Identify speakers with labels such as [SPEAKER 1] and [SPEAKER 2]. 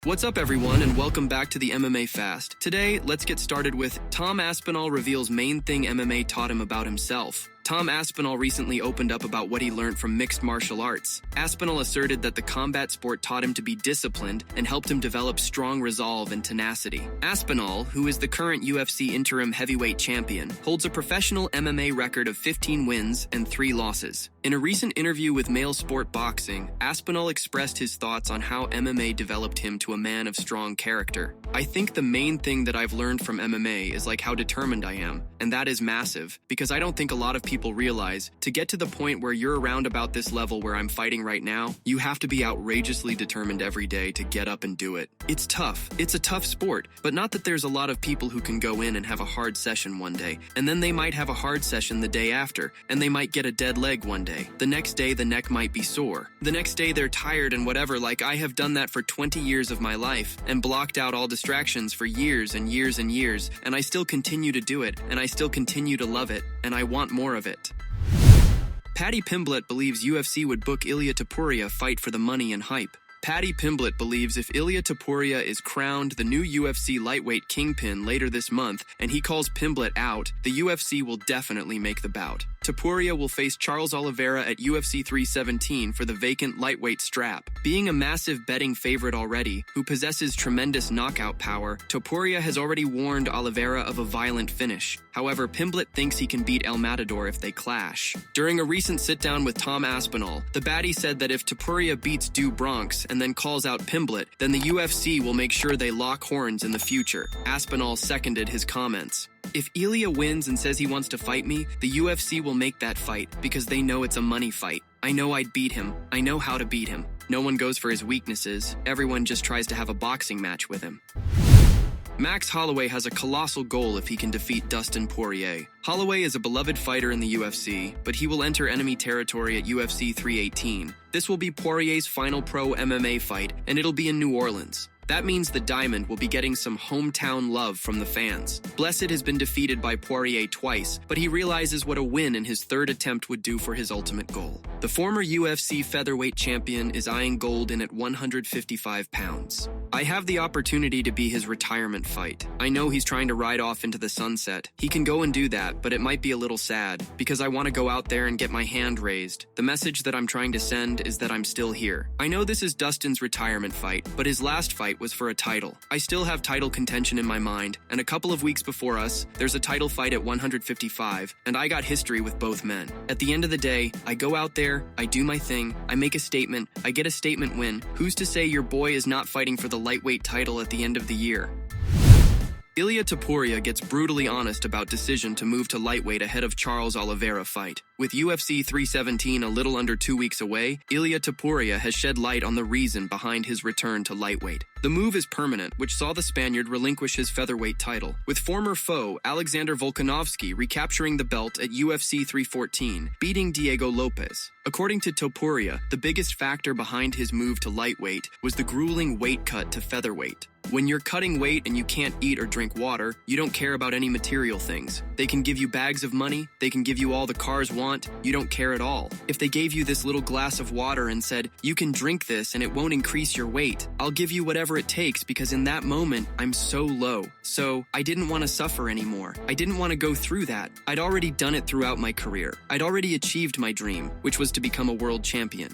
[SPEAKER 1] What's up everyone and welcome back to the MMA Fast. Today, let's get started with Tom Aspinall reveals main thing MMA taught him about himself. Tom Aspinall recently opened up about what he learned from mixed martial arts. Aspinall asserted that the combat sport taught him to be disciplined and helped him develop strong resolve and tenacity. Aspinall, who is the current UFC interim heavyweight champion, holds a professional MMA record of 15 wins and 3 losses. In a recent interview with Male Sport Boxing, Aspinall expressed his thoughts on how MMA developed him to a man of strong character. I think the main thing that I've learned from MMA is like how determined I am, and that is massive, because I don't think a lot of people realize to get to the point where you're around about this level where I'm fighting right now, you have to be outrageously determined every day to get up and do it. It's tough. It's a tough sport, but not that there's a lot of people who can go in and have a hard session one day, and then they might have a hard session the day after, and they might get a dead leg one day. The next day, the neck might be sore. The next day, they're tired and whatever. Like, I have done that for 20 years of my life and blocked out all distractions for years and years and years, and I still continue to do it, and I still continue to love it, and I want more of it. Paddy Pimblett believes UFC would book Ilia Topuria fight for the money and hype. Paddy Pimblett believes if Ilia Topuria is crowned the new UFC lightweight kingpin later this month and he calls Pimblett out, the UFC will definitely make the bout. Topuria will face Charles Oliveira at UFC 317 for the vacant lightweight strap. Being a massive betting favorite already, who possesses tremendous knockout power, Topuria has already warned Oliveira of a violent finish. However, Pimblett thinks he can beat El Matador if they clash. During a recent sit-down with Tom Aspinall, the baddie said that if Topuria beats Du Bronx and then calls out Pimblett, then the UFC will make sure they lock horns in the future. Aspinall seconded his comments. If Ilia wins and says he wants to fight me, the UFC will make that fight because they know it's a money fight. I know I'd beat him. I know how to beat him. No one goes for his weaknesses. Everyone just tries to have a boxing match with him. Max Holloway has a colossal goal if he can defeat Dustin Poirier. Holloway is a beloved fighter in the UFC, but he will enter enemy territory at UFC 318. This will be Poirier's final pro MMA fight, and it'll be in New Orleans. That means the Diamond will be getting some hometown love from the fans. Blessed has been defeated by Poirier twice, but he realizes what a win in his third attempt would do for his ultimate goal. The former UFC featherweight champion is eyeing gold in at 155 pounds. I have the opportunity to be his retirement fight. I know he's trying to ride off into the sunset. He can go and do that, but it might be a little sad, because I want to go out there and get my hand raised. The message that I'm trying to send is that I'm still here. I know this is Dustin's retirement fight, but his last fight was for a title. I still have title contention in my mind, and a couple of weeks before us, there's a title fight at 155, and I got history with both men. At the end of the day, I go out there, I do my thing, I make a statement, I get a statement win. Who's to say your boy is not fighting for the lightweight title at the end of the year? Ilia Topuria gets brutally honest about decision to move to lightweight ahead of Charles Oliveira fight. With UFC 317 a little under 2 weeks away, Ilia Topuria has shed light on the reason behind his return to lightweight. The move is permanent, which saw the Spaniard relinquish his featherweight title, with former foe Alexander Volkanovski recapturing the belt at UFC 314, beating Diego Lopez. According to Topuria, the biggest factor behind his move to lightweight was the grueling weight cut to featherweight. When you're cutting weight and you can't eat or drink water, you don't care about any material things. They can give you bags of money, they can give you all the cars want, you don't care at all. If they gave you this little glass of water and said, you can drink this and it won't increase your weight, I'll give you whatever it takes because in that moment, I'm so low. So, I didn't want to suffer anymore. I didn't want to go through that. I'd already done it throughout my career. I'd already achieved my dream, which was to become a world champion.